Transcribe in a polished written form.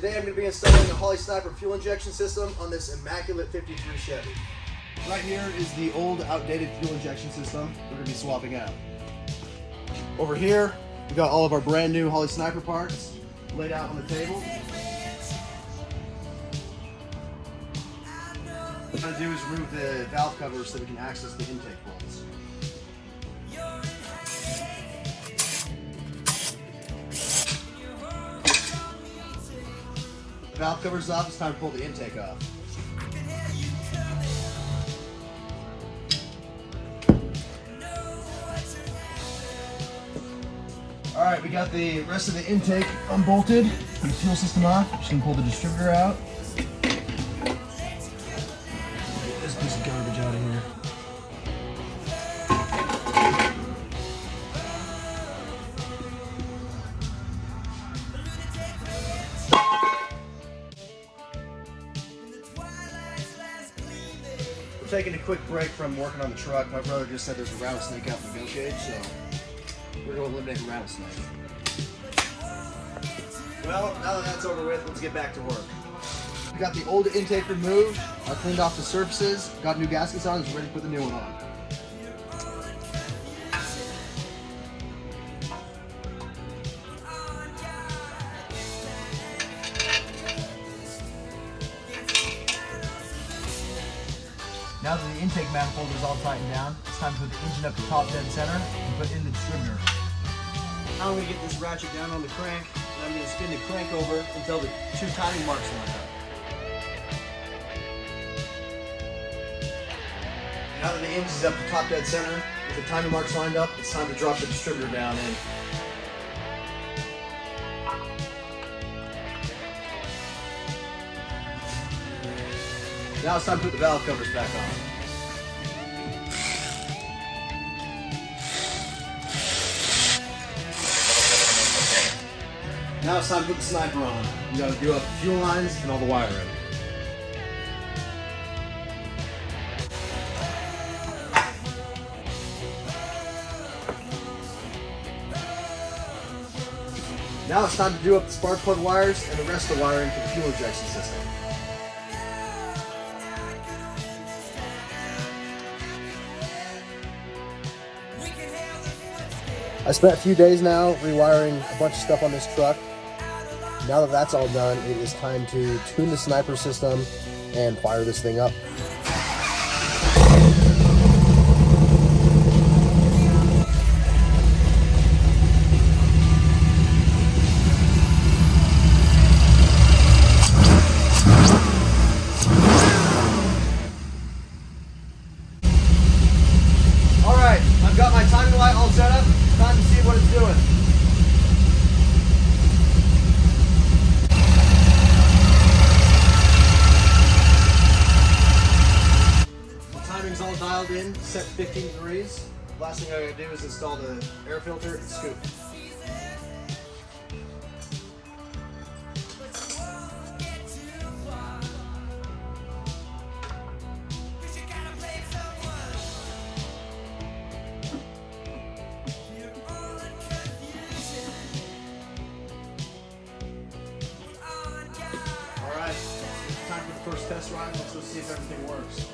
Today I'm going to be installing a Holley Sniper fuel injection system on this immaculate 53 Chevy. Right here is the old outdated fuel injection system we're going to be swapping out. Over here we got all of our brand new Holley Sniper parts laid out on the table. What I'm going to do is remove the valve covers so we can access the intake bolts. The valve covers off, it's time to pull the intake off. Alright, we got the rest of the intake unbolted, the fuel system off. Just gonna pull the distributor out. Get this piece of garbage out of here. We're taking a quick break from working on the truck. My brother just said there's a rattlesnake out in the wheelcage, so we're going to eliminate the rattlesnake. Well, now that that's over with, let's get back to work. We got the old intake removed, I cleaned off the surfaces, got new gaskets on, and is ready to put the new one on. Now that the intake manifold is all tightened down, it's time to put the engine up to top dead center and put in the distributor. Now I'm going to get this ratchet down on the crank, and I'm going to spin the crank over until the two timing marks line up. Now that the engine is up to top dead center, with the timing marks lined up, it's time to drop the distributor down in. Now it's time to put the valve covers back on. Now it's time to put the sniper on. We gotta do up the fuel lines and all the wiring. Now it's time to do up the spark plug wires and the rest of the wiring for the fuel injection system. I spent a few days now rewiring a bunch of stuff on this truck. Now that that's all done, it is time to tune the sniper system and fire this thing up. All right, I've got my timing light all set up. Time to see what it's doing. The timing's all dialed in, set 15 degrees. Last thing I gotta do is install the air filter and scoop. Time for the first test ride. Let's go see if everything works.